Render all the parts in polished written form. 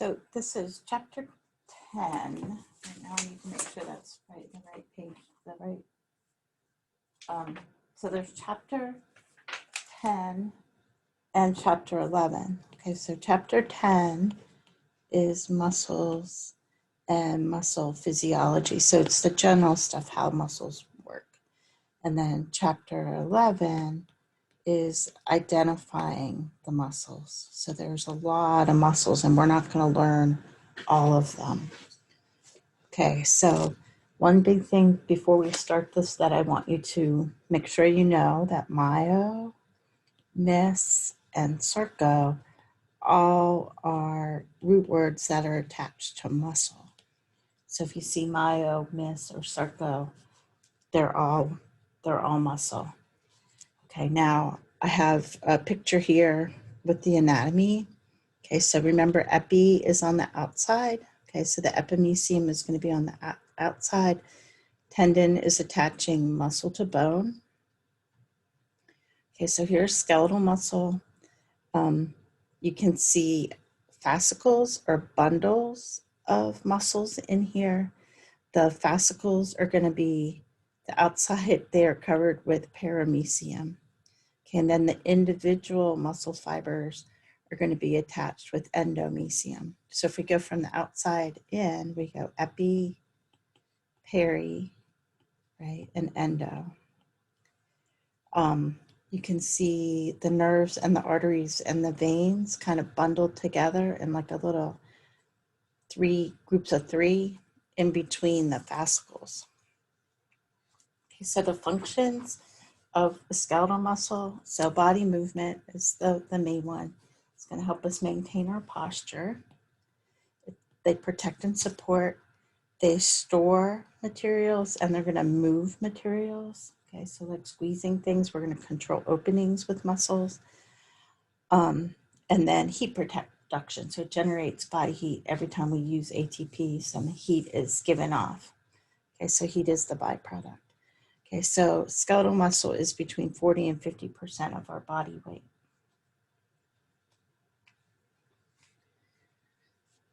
So this is chapter 10. Right now I need to make sure that's right, the right page, the right. So there's chapter 10 and chapter 11. Okay, so chapter 10 is muscles and muscle physiology. So it's the general stuff, how muscles work. And then chapter 11 is identifying the muscles. So there's a lot of muscles and we're not going to learn all of them. Okay, so one big thing before we start this that I want you to make sure you know that myo, mys, and sarco all are root words that are attached to muscle. So if you see myo, mys, or sarco, they're all muscle. Okay, now I have a picture here with the anatomy. Okay, so remember epi is on the outside. Okay, so the epimysium is going to be on the outside. Tendon is attaching muscle to bone. Okay, so here's skeletal muscle. You can see fascicles or bundles of muscles in here. The fascicles are going to be the outside, they are covered with perimysium. Okay, and then the individual muscle fibers are going to be attached with endomysium. So if we go from the outside in, we go epi, peri, right, and endo. You can see the nerves and the arteries and the veins kind of bundled together in like a little groups of three in between the fascicles. Okay, so the functions of the skeletal muscle, so body movement is the main one. It's going to help us maintain our posture. They protect and support. They store materials and they're going to move materials. Okay, so like squeezing things, we're going to control openings with muscles. And then heat production. So it generates body heat every time we use ATP, some heat is given off. Okay, so heat is the byproduct. Okay, so skeletal muscle is between 40 and 50% of our body weight.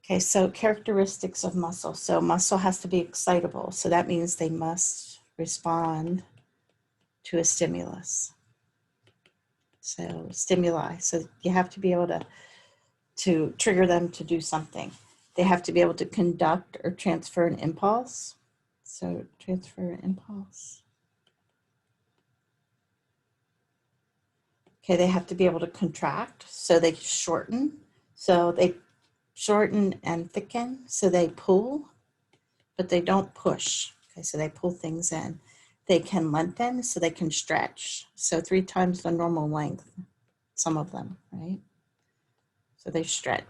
Okay, so characteristics of muscle. So muscle has to be excitable. So that means they must respond to a stimulus. So stimuli. So you have to be able to trigger them to do something. They have to be able to conduct or transfer an impulse. So transfer an impulse. Okay, they have to be able to contract. So they shorten. So they shorten and thicken. So they pull, but they don't push. Okay, so they pull things in. They can lengthen, so they can stretch. So 3 times the normal length, some of them, right? So they stretch.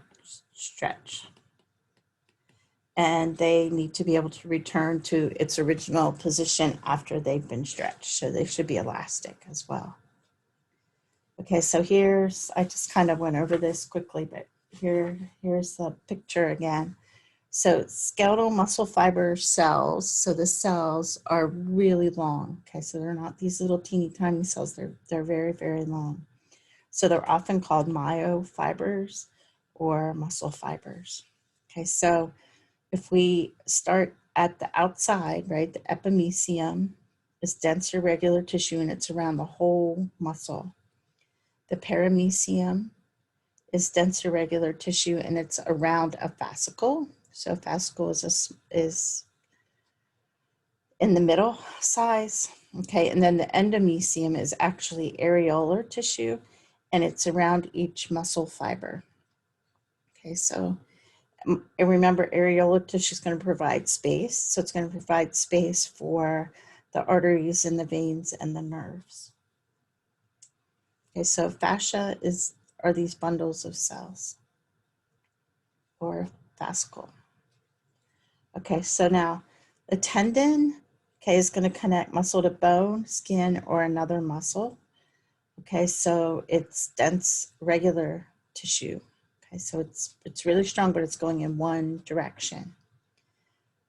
And they need to be able to return to its original position after they've been stretched. So they should be elastic as well. Okay, so I just kind of went over this quickly, but here's the picture again. So skeletal muscle fiber cells, so the cells are really long. Okay, so they're not these little teeny tiny cells, they're very, very long. So they're often called myofibers or muscle fibers. Okay, so if we start at the outside, right, the epimysium is dense irregular tissue and it's around the whole muscle. The perimysium is dense irregular tissue and it's around a fascicle. So a fascicle is in the middle size, okay? And then the endomysium is actually areolar tissue and it's around each muscle fiber. Okay, so remember areolar tissue is going to provide space. So it's going to provide space for the arteries and the veins and the nerves. Okay, so fascia are these bundles of cells or fascicle. Okay, so now the tendon, okay, is going to connect muscle to bone, skin, or another muscle. Okay, so it's dense, regular tissue. Okay, so it's really strong, but it's going in one direction.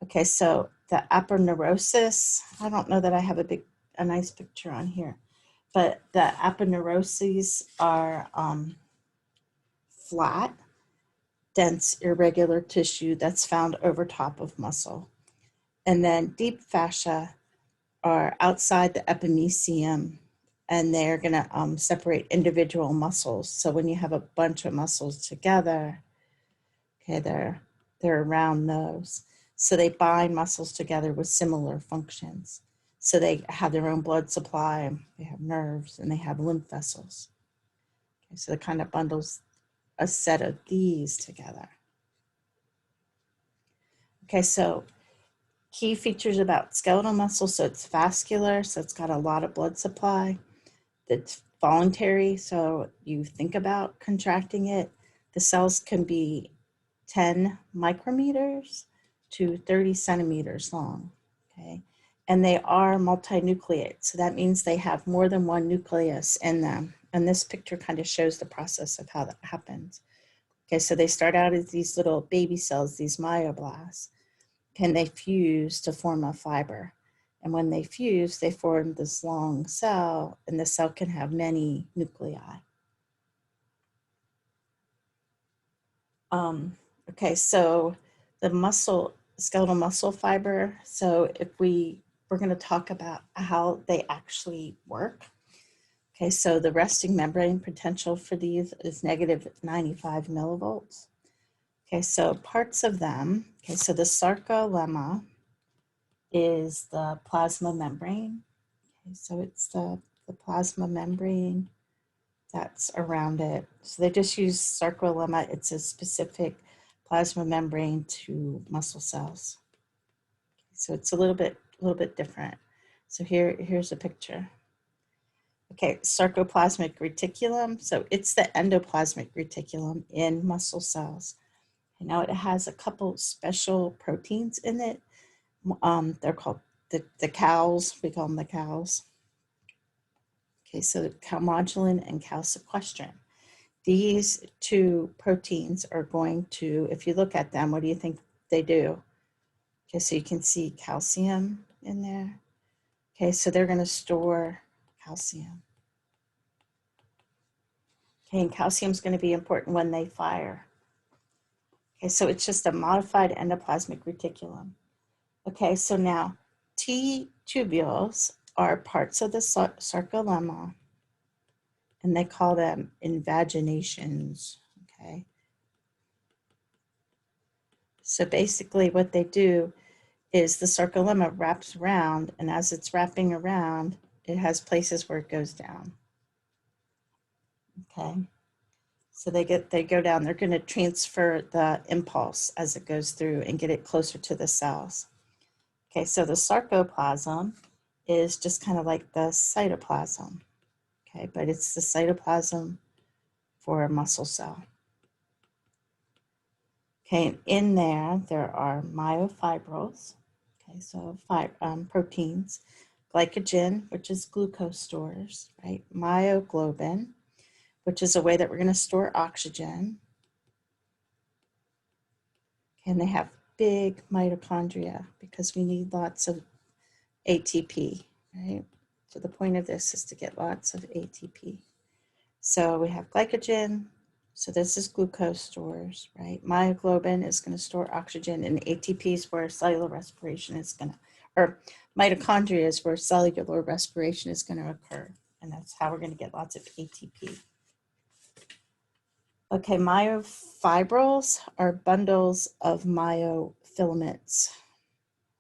Okay, so the aponeurosis, I don't know that I have a nice picture on here, but the aponeuroses are flat, dense, irregular tissue that's found over top of muscle. And then deep fascia are outside the epimysium, and they're going to separate individual muscles. So when you have a bunch of muscles together, okay, they're around those. So they bind muscles together with similar functions. So they have their own blood supply, they have nerves, and they have lymph vessels. Okay, so it kind of bundles a set of these together. Okay, so key features about skeletal muscle. So it's vascular, so it's got a lot of blood supply. It's voluntary, so you think about contracting it. The cells can be 10 micrometers to 30 centimeters long, okay? And they are multinucleate, so that means they have more than one nucleus in them. And this picture kind of shows the process of how that happens. Okay, so they start out as these little baby cells, these myoblasts, and they fuse to form a fiber. And when they fuse, they form this long cell, and the cell can have many nuclei. Okay, so the skeletal muscle fiber. So if we're going to talk about how they actually work. Okay, so the resting membrane potential for these is negative 95 millivolts. Okay, so parts of them. Okay, so the sarcolemma is the plasma membrane. Okay, so it's the plasma membrane that's around it. So they just use sarcolemma. It's a specific plasma membrane to muscle cells. So it's a little bit different. So here's a picture. Okay, sarcoplasmic reticulum. So it's the endoplasmic reticulum in muscle cells. And now it has a couple special proteins in it. They're called the cows. We call them the cows. Okay, so calmodulin and calsequestrin. These two proteins are going to, if you look at them, what do you think they do? Okay, so you can see calcium in there. Okay, so they're going to store calcium. Okay, and calcium is going to be important when they fire. Okay, so it's just a modified endoplasmic reticulum. Okay, so now T tubules are parts of the sarcolemma, and they call them invaginations. Okay, so basically what they do is the sarcolemma wraps around, and as it's wrapping around, it has places where it goes down. Okay, so they go down. They're going to transfer the impulse as it goes through and get it closer to the cells. Okay, so the sarcoplasm is just kind of like the cytoplasm. Okay, but it's the cytoplasm for a muscle cell. Okay, and in there are myofibrils. Okay, so proteins, glycogen, which is glucose stores, right? Myoglobin, which is a way that we're going to store oxygen. Okay, and they have big mitochondria because we need lots of ATP, right? So the point of this is to get lots of ATP. So we have glycogen. So this is glucose stores, right? Myoglobin is going to store oxygen, and ATP is where cellular respiration is going to, or mitochondria is where cellular respiration is going to occur. And that's how we're going to get lots of ATP. Okay, myofibrils are bundles of myofilaments,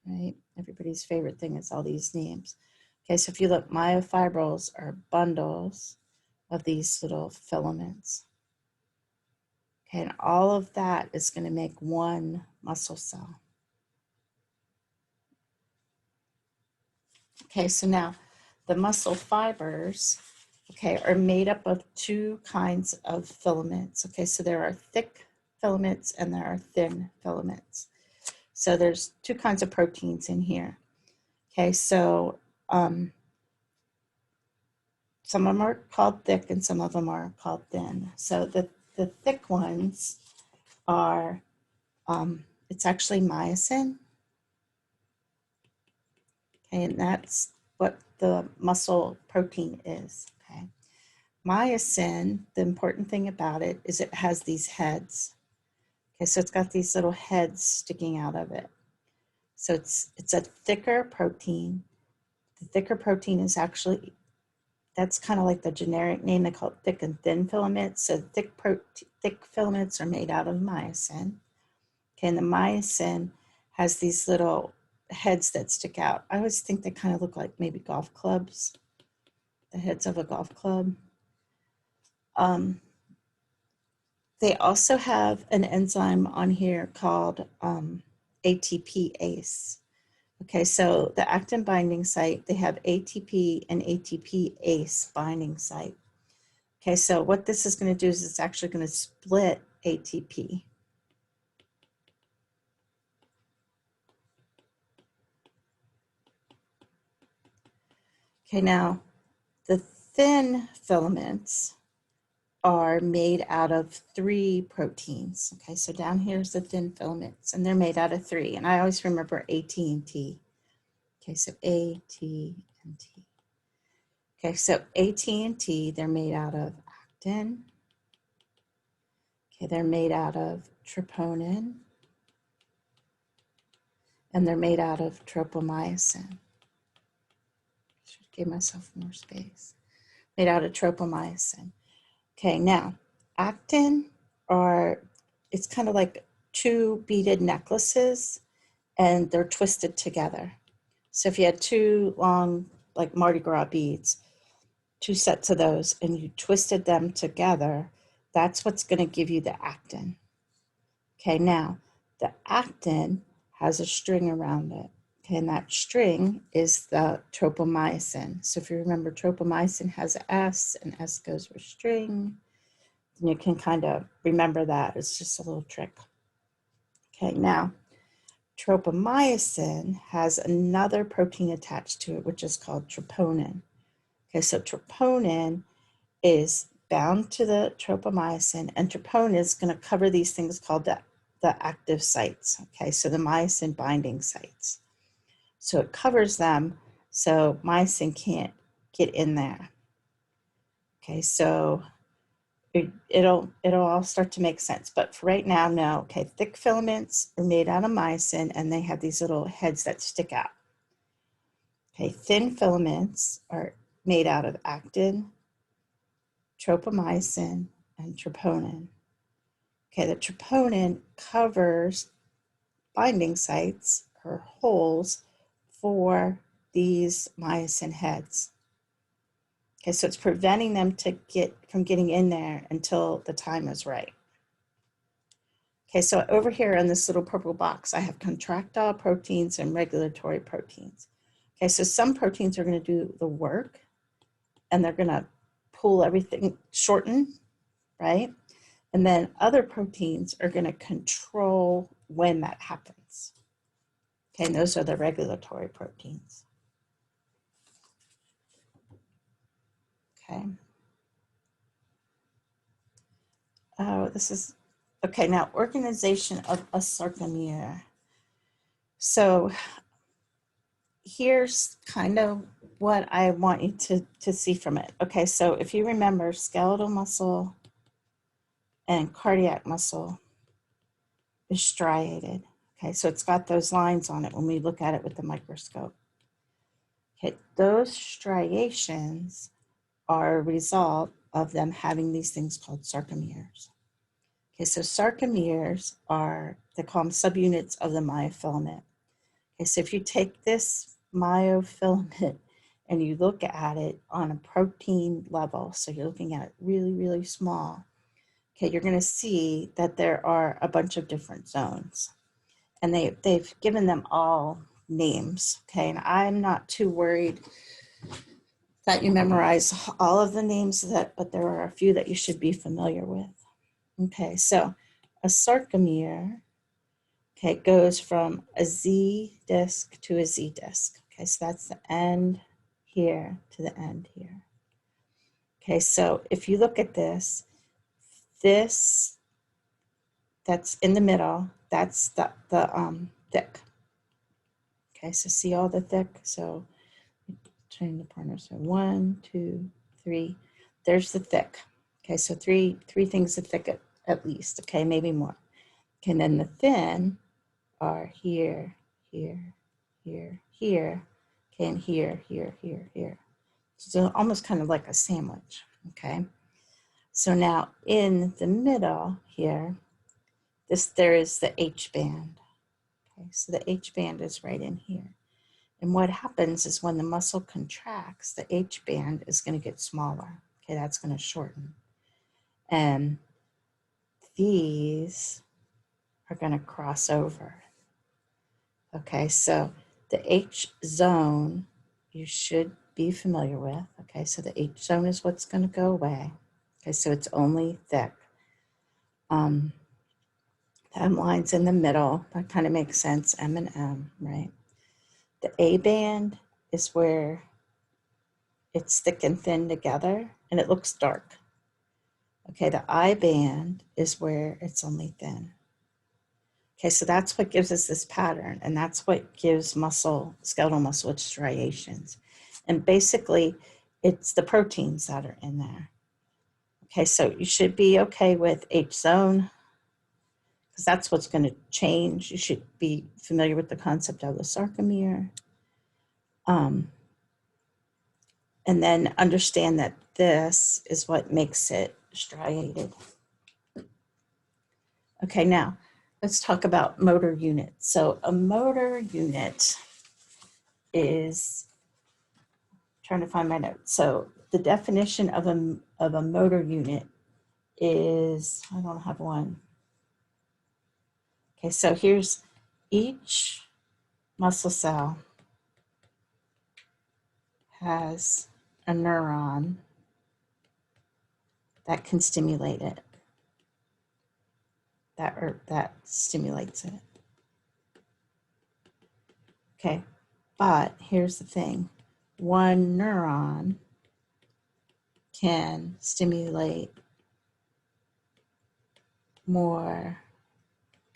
right? Everybody's favorite thing is all these names. Okay, so if you look, myofibrils are bundles of these little filaments. Okay, and all of that is going to make one muscle cell. Okay, so now the muscle fibers, okay, are made up of two kinds of filaments. Okay, so there are thick filaments and there are thin filaments. So there's two kinds of proteins in here. Okay, so some of them are called thick and some of them are called thin. So the thick ones are, it's actually myosin. Okay, and that's what the muscle protein is. Okay, myosin, the important thing about it is it has these heads. Okay, so it's got these little heads sticking out of it. So it's a thicker protein. The thicker protein is actually, that's kind of like the generic name. They call it thick and thin filaments. So thick filaments are made out of myosin. Okay, and the myosin has these little heads that stick out. I always think they kind of look like maybe golf clubs, the heads of a golf club. They also have an enzyme on here called ATPase. Okay, so the actin binding site, they have ATP and ATPase binding site. Okay, so what this is going to do is it's actually going to split ATP. Okay, now the thin filaments are made out of 3 proteins. Okay, so down here's the thin filaments, and they're made out of 3. And I always remember AT and T. Okay, so A, T, and T. Okay, so AT and T, they're made out of actin. Okay, they're made out of troponin. And they're made out of tropomyosin. Should give myself more space. Made out of tropomyosin. Okay, now actin it's kind of like 2 beaded necklaces, and they're twisted together. So if you had 2 long, like Mardi Gras beads, 2 sets of those, and you twisted them together, that's what's going to give you the actin. Okay, now the actin has a string around it. Okay, and that string is the tropomyosin. So if you remember, tropomyosin has an S, and S goes with string. And you can kind of remember that. It's just a little trick. Okay, now tropomyosin has another protein attached to it, which is called troponin. Okay, so troponin is bound to the tropomyosin, and troponin is going to cover these things called the active sites. Okay, so the myosin binding sites. So it covers them so myosin can't get in there. Okay, so it'll all start to make sense. But for right now, no. Okay, thick filaments are made out of myosin, and they have these little heads that stick out. Okay, thin filaments are made out of actin, tropomyosin, and troponin. Okay, the troponin covers binding sites or holes for these myosin heads. Okay, so it's preventing them from getting in there until the time is right. Okay, so over here in this little purple box, I have contractile proteins and regulatory proteins. Okay, so some proteins are going to do the work, and they're going to pull everything, shorten, right? And then other proteins are going to control when that happens. Okay, and those are the regulatory proteins. Okay. Oh, this is, okay, now organization of a sarcomere. So here's kind of what I want you to see from it. Okay, so if you remember, skeletal muscle and cardiac muscle is striated. Okay, so it's got those lines on it when we look at it with the microscope. Okay, those striations are a result of them having these things called sarcomeres. Okay, so sarcomeres are, they call them subunits of the myofilament. Okay, so if you take this myofilament and you look at it on a protein level, so you're looking at it really, really small, okay, you're going to see that there are a bunch of different zones. And they've given them all names, okay? And I'm not too worried that you memorize all of the names of that, but there are a few that you should be familiar with. Okay, so a sarcomere, okay, goes from a Z disc to a Z disc. Okay, so that's the end here to the end here. Okay, so if you look at this that's in the middle, that's the thick. Okay, so see all the thick? So turning the corner, so 1, 2, 3. There's the thick. Okay, so three things of thick at least, okay, maybe more. Okay, and then the thin are here, here, here, here, okay, and here, here, here, here. So almost kind of like a sandwich, okay? So now in the middle here, there is the H band. Okay, so the H band is right in here. And what happens is when the muscle contracts, the H band is going to get smaller. Okay, that's going to shorten. And these are going to cross over. Okay, so the H zone you should be familiar with. Okay, so the H zone is what's going to go away. Okay, so it's only thick. The M line's in the middle. That kind of makes sense, M and M, right? The A band is where it's thick and thin together and it looks dark. Okay, the I band is where it's only thin. Okay, so that's what gives us this pattern, and that's what gives skeletal muscle its striations. And basically, it's the proteins that are in there. Okay, so you should be okay with H zone, because that's what's going to change. You should be familiar with the concept of the sarcomere. And then understand that this is what makes it striated. Okay, now let's talk about motor units. So a motor unit is, trying to find my notes. So the definition of a motor unit is, I don't have one. Okay, so here's each muscle cell has a neuron that can stimulate it, that stimulates it. Okay, but here's the thing. One neuron can stimulate more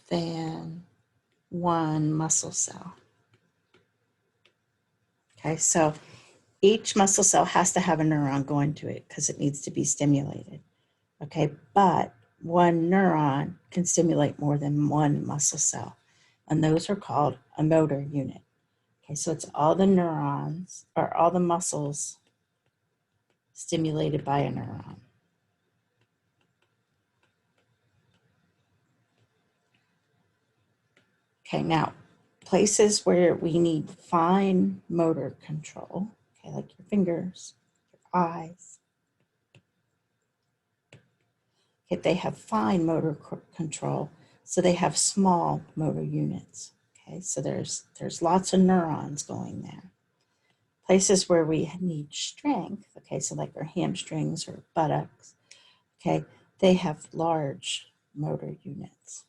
than one muscle cell. Okay, so each muscle cell has to have a neuron going to it because it needs to be stimulated. Okay, but one neuron can stimulate more than one muscle cell, and those are called a motor unit. Okay, so it's all the neurons or all the muscles stimulated by a neuron. Okay, now places where we need fine motor control, okay, like your fingers, your eyes. Okay, they have fine motor control, so they have small motor units. Okay, so there's lots of neurons going there. Places where we need strength, okay, so like our hamstrings or buttocks, okay, they have large motor units.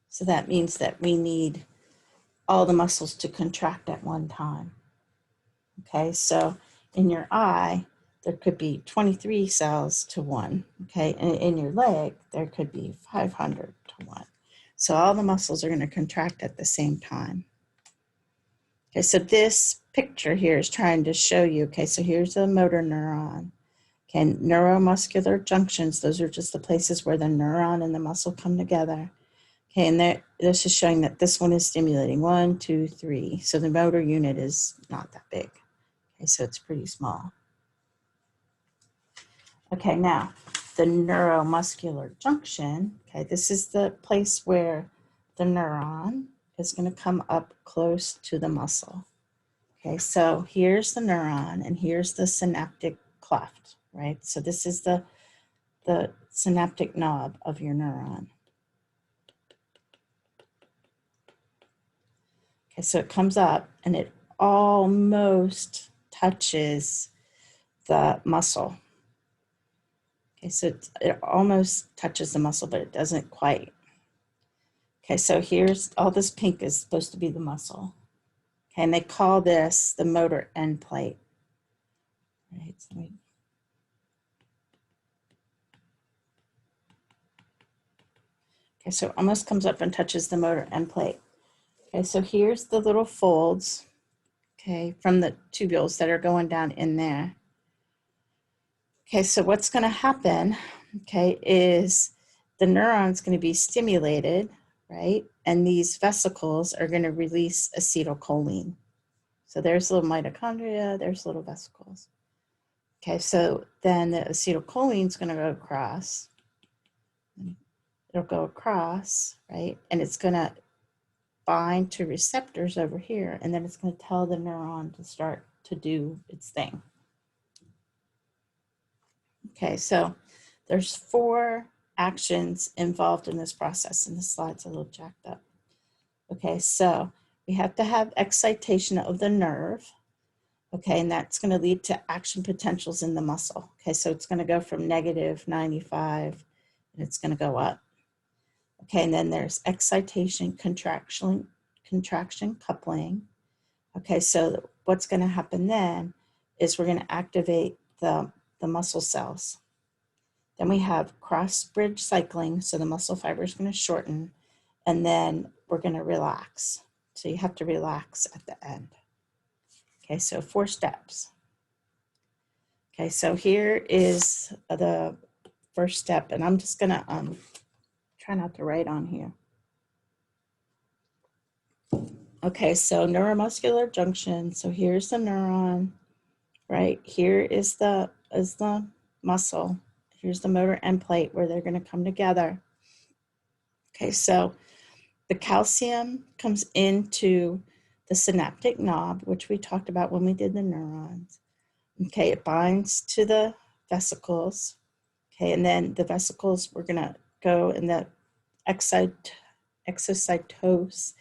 So that means that we need all the muscles to contract at one time. Okay, so in your eye, there could be 23 cells to 1. Okay, and in your leg, there could be 500 to 1. So all the muscles are going to contract at the same time. Okay, so this picture here is trying to show you, okay, so here's a motor neuron. Okay, neuromuscular junctions, those are just the places where the neuron and the muscle come together. Okay, and this is showing that this one is stimulating 1, 2, 3. So the motor unit is not that big. Okay, so it's pretty small. Okay, now the neuromuscular junction, okay, this is the place where the neuron is going to come up close to the muscle. Okay, so here's the neuron and here's the synaptic cleft, right? So this is the synaptic knob of your neuron. Okay, so it comes up and it almost touches the muscle. Okay, so it almost touches the muscle, but it doesn't quite. Okay, so here's all this pink is supposed to be the muscle. Okay, and they call this the motor end plate. Right, so okay, so it almost comes up and touches the motor end plate. Okay, so here's the little folds, okay, from the tubules that are going down in there. Okay, so what's going to happen, okay, is the neuron's going to be stimulated, right? And these vesicles are going to release acetylcholine. So there's little mitochondria, there's little vesicles. Okay, so then the acetylcholine is going to go across. It'll go across, right? And it's going to bind to receptors over here, and then it's going to tell the neuron to start to do its thing. Okay, so there's 4 actions involved in this process, and the slide's a little jacked up. Okay, so we have to have excitation of the nerve. Okay, and that's going to lead to action potentials in the muscle. Okay, so it's going to go from -95 and it's going to go up. Okay, and then there's excitation, contraction, coupling. Okay, so what's going to happen then is we're going to activate the muscle cells. Then we have cross-bridge cycling, so the muscle fiber is going to shorten, and then we're going to relax. So you have to relax at the end. Okay, so 4 steps. Okay, so here is the first step, and I'm just gonna try not to write on here. Okay, so neuromuscular junction. So here's the neuron, right? Here is the muscle. Here's the motor end plate where they're gonna come together. Okay, so the calcium comes into the synaptic knob, which we talked about when we did the neurons. Okay, it binds to the vesicles. Okay, and then the vesicles, we're gonna go in the exocytose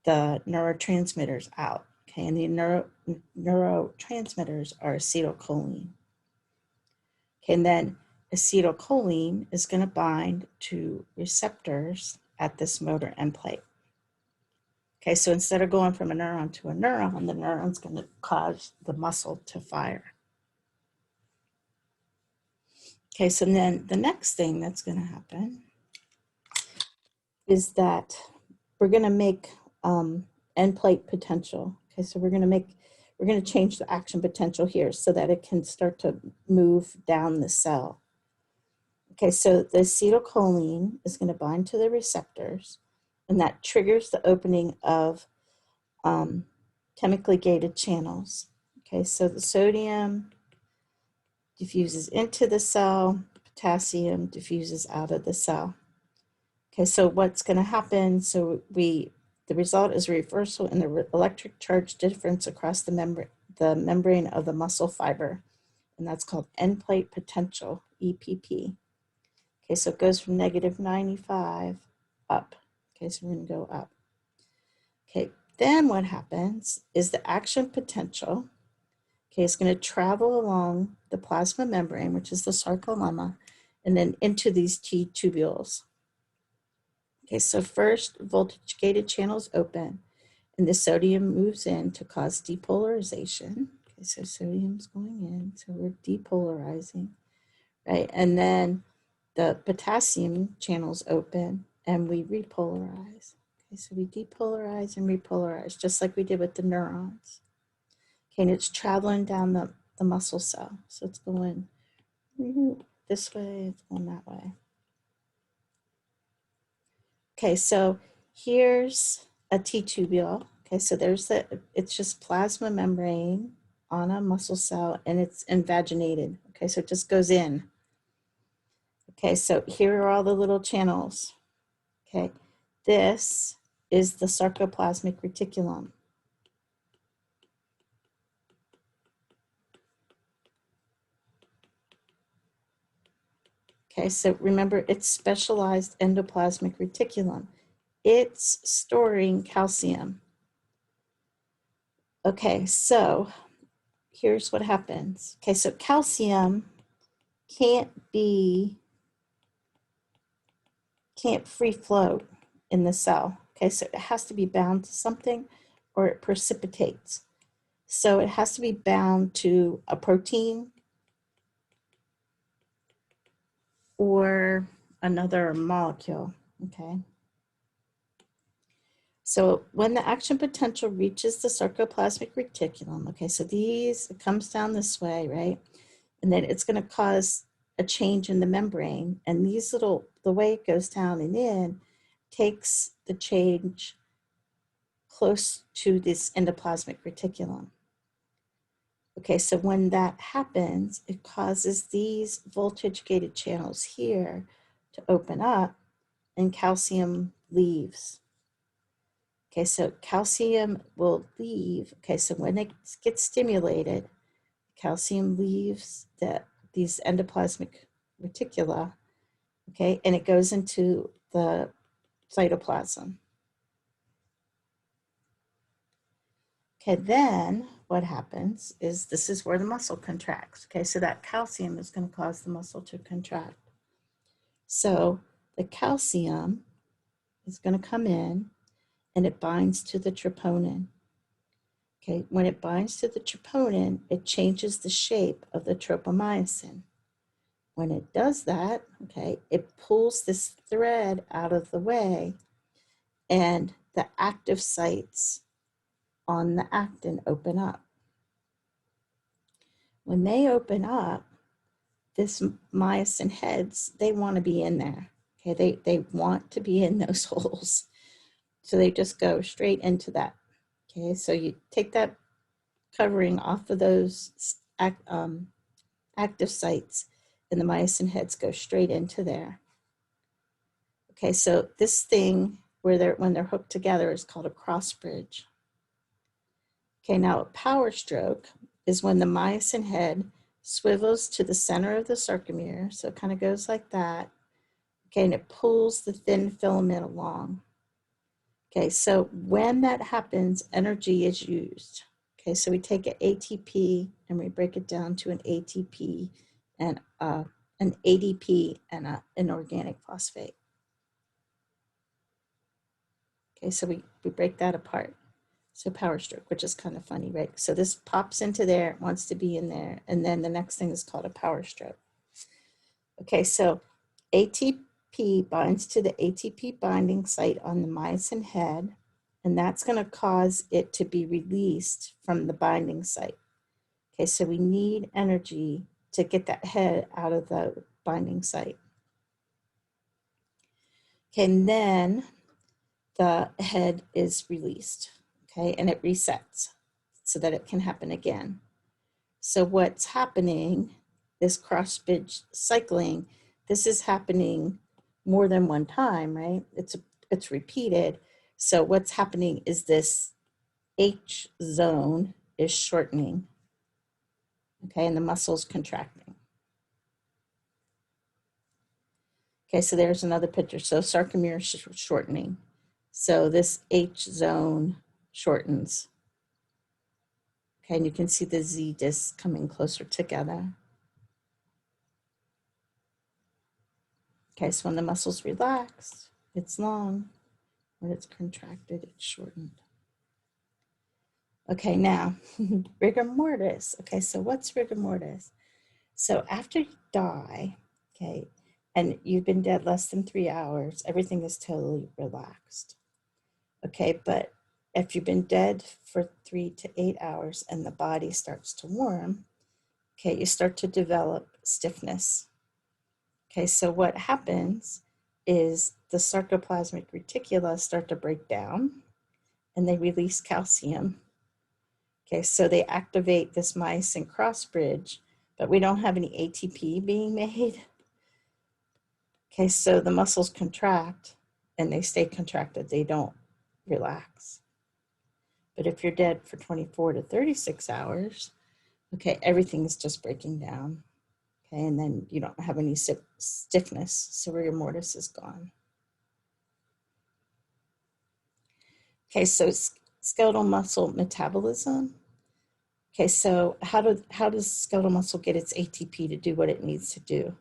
the neurotransmitters out. Okay, and the neurotransmitters are acetylcholine. Okay, and then acetylcholine is gonna bind to receptors at this motor end plate. Okay, so instead of going from a neuron to a neuron, the neuron's gonna cause the muscle to fire. Okay, so then the next thing that's going to happen is that we're going to make end plate potential. Okay, so we're going to change the action potential here so that it can start to move down the cell. Okay, so the acetylcholine is going to bind to the receptors, and that triggers the opening of chemically gated channels. Okay, so the sodium diffuses into the cell, potassium diffuses out of the cell. Okay, so what's going to happen? So the result is a reversal in the electric charge difference across the membrane of the muscle fiber, and that's called end plate potential, EPP. Okay, so it goes from -95 up. Okay, so we're going to go up. Okay, then what happens is the action potential. Okay, it's going to travel along the plasma membrane, which is the sarcolemma, and then into these T tubules. Okay, so first voltage gated channels open, and the sodium moves in to cause depolarization. Okay, so sodium's going in, so we're depolarizing, right? And then the potassium channels open and we repolarize. Okay, so we depolarize and repolarize, just like we did with the neurons. Okay, and it's traveling down the muscle cell. So it's going this way, it's going that way. Okay, so here's a T-tubule. Okay, so it's just plasma membrane on a muscle cell, and it's invaginated. Okay, so it just goes in. Okay, so here are all the little channels. Okay, this is the sarcoplasmic reticulum. Okay, so remember, it's specialized endoplasmic reticulum. It's storing calcium. Okay, so here's what happens. Okay, so calcium can't free float in the cell. Okay, so it has to be bound to something or it precipitates. So it has to be bound to a protein or another molecule, okay? So when the action potential reaches the sarcoplasmic reticulum, okay, so it comes down this way, right? And then it's gonna cause a change in the membrane, and these little, the way it goes down and in, takes the change close to this endoplasmic reticulum. Okay, so when that happens, it causes these voltage-gated channels here to open up, and calcium leaves. Okay, so calcium will leave. Okay, so when it gets stimulated, calcium leaves these endoplasmic reticula, okay, and it goes into the cytoplasm. Okay, then what happens is this is where the muscle contracts. Okay, so that calcium is going to cause the muscle to contract. So the calcium is going to come in and it binds to the troponin. Okay, when it binds to the troponin, it changes the shape of the tropomyosin. When it does that, okay, it pulls this thread out of the way, and the active sites on the actin open up. When they open up, this myosin heads, they want to be in there. Okay, they want to be in those holes. So they just go straight into that. Okay, so you take that covering off of those active sites, and the myosin heads go straight into there. Okay, so this thing when they're hooked together is called a cross bridge. Okay, now a power stroke is when the myosin head swivels to the center of the sarcomere, so it kind of goes like that. Okay, and it pulls the thin filament along. Okay, so when that happens, energy is used. Okay, so we take an ATP and we break it down to an ATP and an ADP and an organic phosphate. Okay, so we break that apart. So power stroke, which is kind of funny, right? So this pops into there, wants to be in there, and then the next thing is called a power stroke. Okay, so ATP binds to the ATP binding site on the myosin head, and that's going to cause it to be released from the binding site. Okay, so we need energy to get that head out of the binding site. Okay, and then the head is released, okay, and it resets so that it can happen again. So what's happening, this cross bridge cycling, this is happening more than one time, right? It's repeated. So what's happening is this H zone is shortening, okay, and the muscle's contracting. Okay, so there's another picture. So sarcomere shortening. So this H zone shortens. Okay, and you can see the Z discs coming closer together. Okay, so when the muscle's relaxed, it's long. When it's contracted, it's shortened. Okay, now rigor mortis. Okay, so what's rigor mortis? So after you die, okay, and you've been dead less than 3 hours, everything is totally relaxed. Okay, but if you've been dead for 3 to 8 hours and the body starts to warm, okay, you start to develop stiffness. Okay, so what happens is the sarcoplasmic reticula start to break down and they release calcium. Okay, so they activate this myosin cross bridge, but we don't have any ATP being made. Okay, so the muscles contract and they stay contracted, they don't relax. But if you're dead for 24 to 36 hours, okay, everything is just breaking down. Okay, and then you don't have any stiffness, so rigor mortis is gone. Okay, so skeletal muscle metabolism. Okay, so how does skeletal muscle get its ATP to do what it needs to do?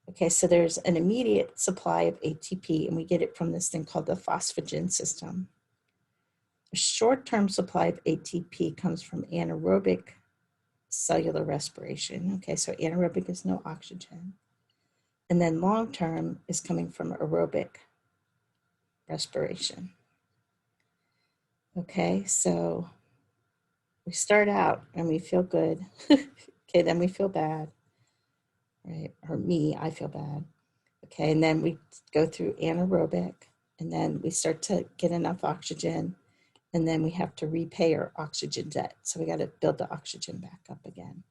Okay, so there's an immediate supply of ATP, and we get it from this thing called the phosphagen system. A short-term supply of ATP comes from anaerobic cellular respiration. Okay, so anaerobic is no oxygen. And then long-term is coming from aerobic respiration. Okay, so we start out and we feel good. Okay, then we feel bad. right? Or me, I feel bad. Okay, and then we go through anaerobic, and then we start to get enough oxygen, and then we have to repay our oxygen debt. So we got to build the oxygen back up again.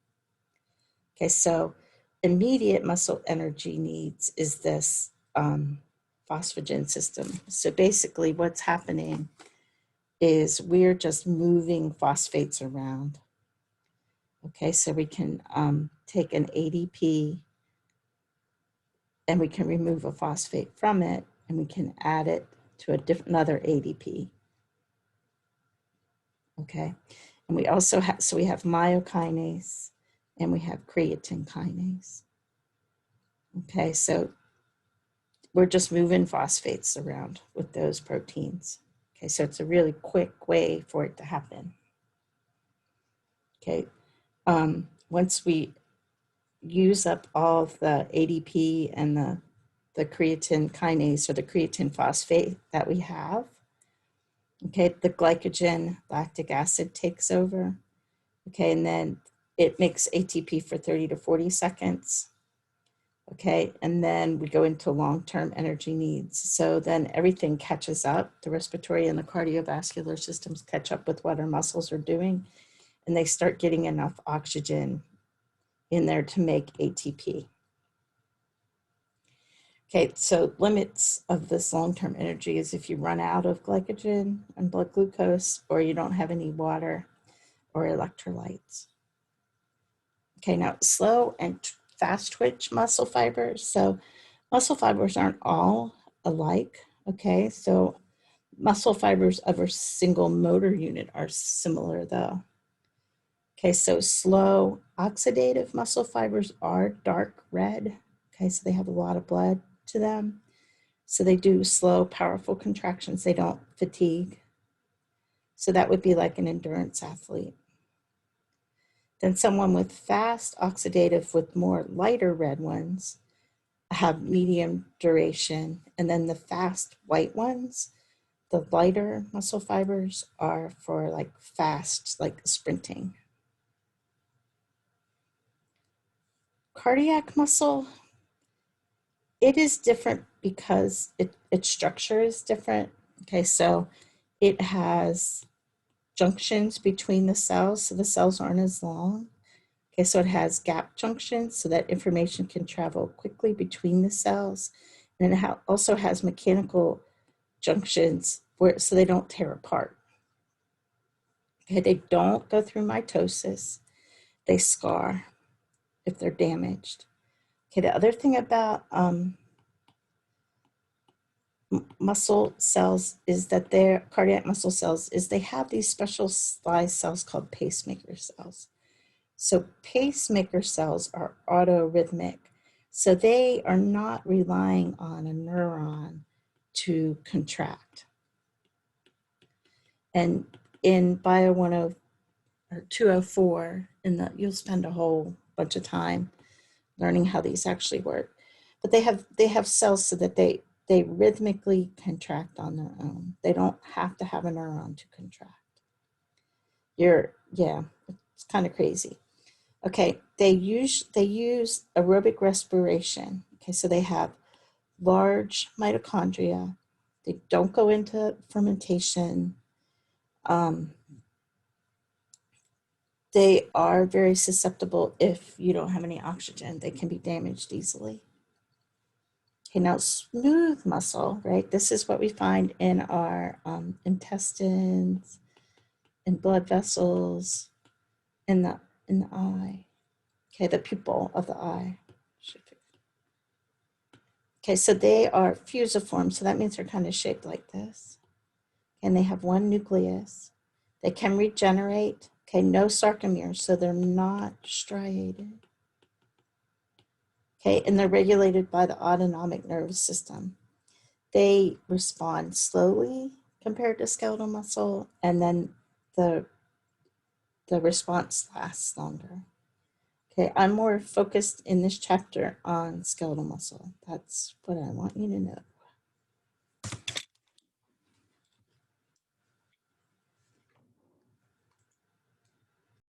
Okay, so immediate muscle energy needs is this phosphagen system. So basically what's happening is we're just moving phosphates around. Okay, so we can take an ADP and we can remove a phosphate from it, and we can add it to another ADP. Okay, and we also have, so we have myokinase and we have creatine kinase. Okay, so we're just moving phosphates around with those proteins. Okay, so it's a really quick way for it to happen. Okay, once we use up all of the ADP and the creatine kinase or the creatine phosphate that we have, okay, the glycogen lactic acid takes over. Okay, and then it makes ATP for 30 to 40 seconds. Okay, and then we go into long-term energy needs. So then everything catches up. The respiratory and the cardiovascular systems catch up with what our muscles are doing, and they start getting enough oxygen in there to make ATP. Okay, so limits of this long-term energy is if you run out of glycogen and blood glucose, or you don't have any water or electrolytes. Okay, now slow and fast twitch muscle fibers. So muscle fibers aren't all alike. Okay, so muscle fibers of a single motor unit are similar though. Okay, so slow oxidative muscle fibers are dark red. Okay, so they have a lot of blood to them. So they do slow, powerful contractions. They don't fatigue. So that would be like an endurance athlete. Then someone with fast oxidative with more lighter red ones have medium duration. And then the fast white ones, the lighter muscle fibers are for like fast, like sprinting. Cardiac muscle, it is different because its structure is different. Okay, so it has junctions between the cells, so the cells aren't as long. Okay, so it has gap junctions so that information can travel quickly between the cells. And it also has mechanical junctions so they don't tear apart. Okay, they don't go through mitosis. They scar if they're damaged. Okay, the other thing about muscle cells is that their cardiac muscle cells is they have these specialized cells called pacemaker cells. So pacemaker cells are autorhythmic. So they are not relying on a neuron to contract. And in Bio 10 or 204, you'll spend a whole bunch of time learning how these actually work. But they have cells so that they rhythmically contract on their own. They don't have to have a neuron to contract. It's kind of crazy. Okay, they use aerobic respiration. Okay, so they have large mitochondria. They don't go into fermentation. They are very susceptible if you don't have any oxygen. They can be damaged easily. Okay, now smooth muscle, right? This is what we find in our intestines, in blood vessels, in the eye. Okay, the pupil of the eye. Okay, so they are fusiform, so that means they're kind of shaped like this. And they have one nucleus. They can regenerate. Okay, no sarcomeres, so they're not striated. Okay, and they're regulated by the autonomic nervous system. They respond slowly compared to skeletal muscle, and then the response lasts longer. Okay, I'm more focused in this chapter on skeletal muscle. That's what I want you to know.